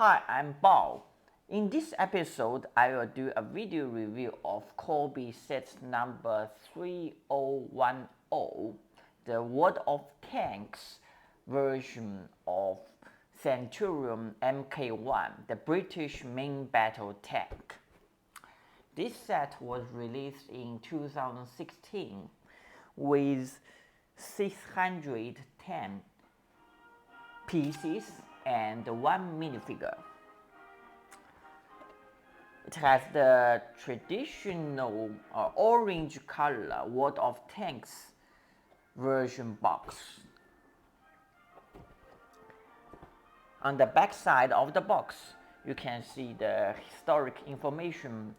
Hi, I'm Bao. In this episode, I will do a video review of Cobi set number 3010, the World of Tanks version of Centurion MK I, the British main battle tank. This set was released in 2016 with 610 pieces and one minifigure. It has the traditional orange color World of Tanks version box. On the back side of the box, you can see the historic information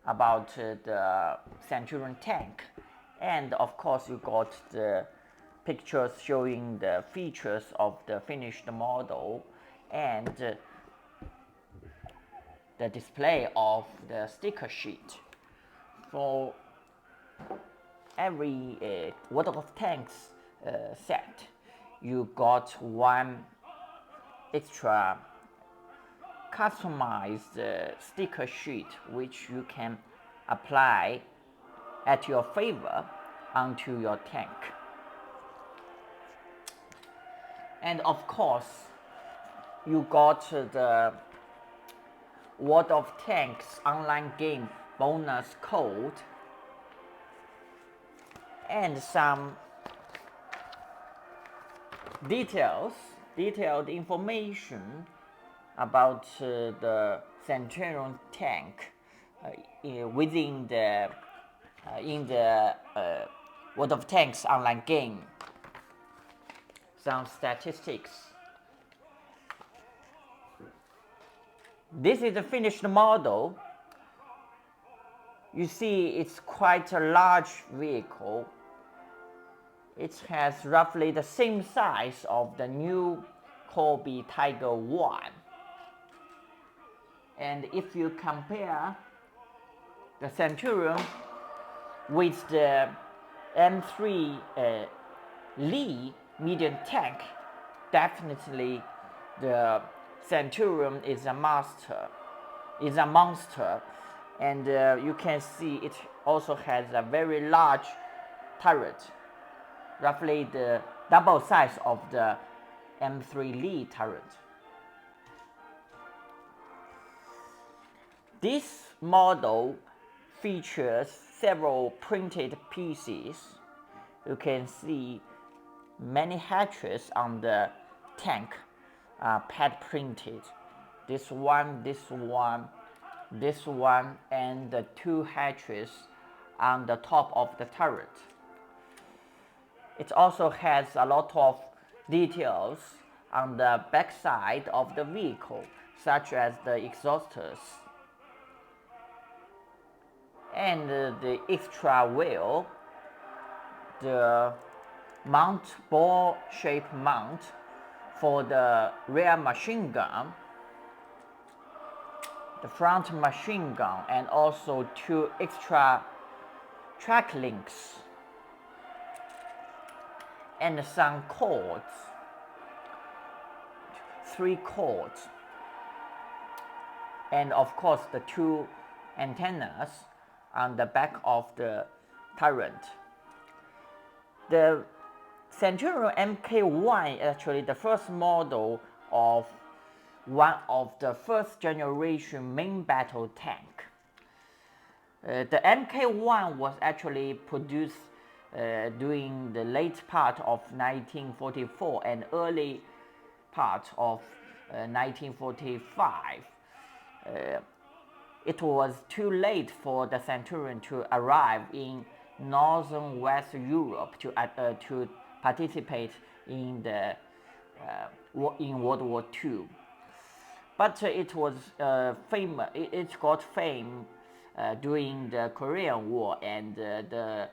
about the Centurion tank, and of course you got the pictures showing the features of the finished model and the display of the sticker sheet. For every World of Tanks set, you got one extra customized sticker sheet which you can apply at your favor onto your tank. And of course, you got the World of Tanks online game bonus code and some detailed information about the Centurion tank within the in the World of Tanks online game. Some statistics. This is the finished model. You see, it's quite a large vehicle. It has roughly the same size of the new Cobi Tiger 1. And if you compare the Centurion with the M3 Lee medium tank, definitely the Centurion is a monster, and you can see it also has a very large turret, roughly the double size of the M3 Lee turret. This model features several printed pieces. You can see many hatches on the tank are pad printed. This one, and the two hatches on the top of the turret. It also has a lot of details on the back side of the vehicle, such as the exhausters and the extra wheel, the ball-shaped mount for the rear machine gun, the front machine gun, and also two extra track links and some cords, 3 cords, and of course the 2 antennas on the back of the turret. The Centurion MK I is actually the first model of one of the first generation main battle tank. The MK I was actually produced during the late part of 1944 and early part of 1945. It was too late for the Centurion to arrive in northern West Europe to participate in the in World War II. But it was famous. It got fame during the Korean War and the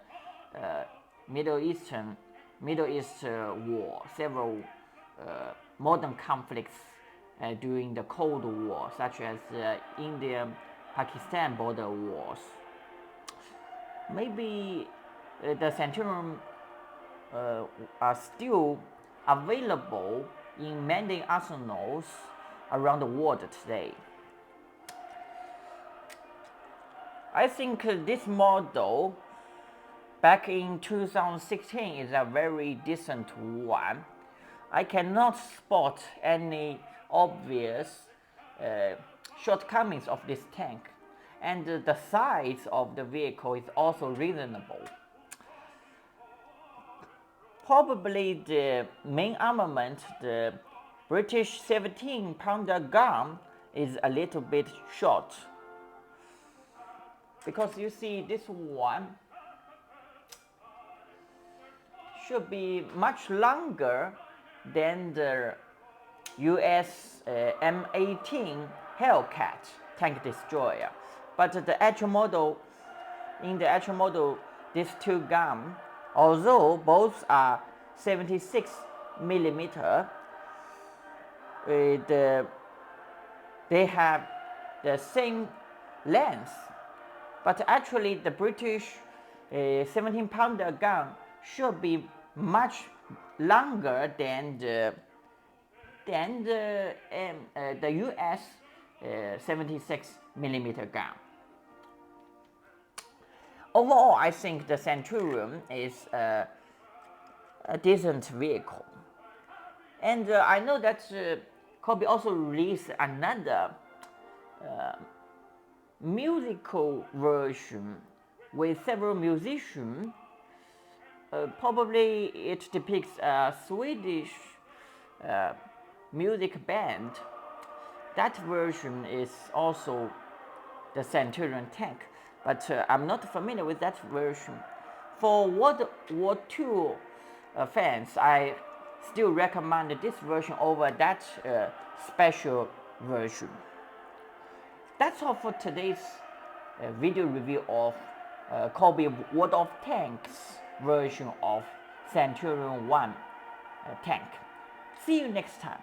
Middle East War. Several modern conflicts during the Cold War, such as India-Pakistan border wars. Maybe the Centurion are still available in many arsenals around the world today. I think this model back in 2016 is a very decent one. I cannot spot any obvious shortcomings of this tank, and the size of the vehicle is also reasonable. Probably the main armament, the British 17-pounder gun, is a little bit short, because you see this one should be much longer than the US M18 Hellcat tank destroyer. But the actual model, these two guns, although both are 76 millimeter, they have the same length. But actually, the British 17-pounder gun should be much longer than the US 76 millimeter gun. Overall, I think the Centurion is a decent vehicle, and I know that Cobi also released another musical version with several musicians. Probably it depicts a Swedish music band. That version is also the Centurion tank, but I'm not familiar with that version. For World War II fans, I still recommend this version over that special version. That's all for today's video review of Cobi World of Tanks version of Centurion 1 tank. See you next time.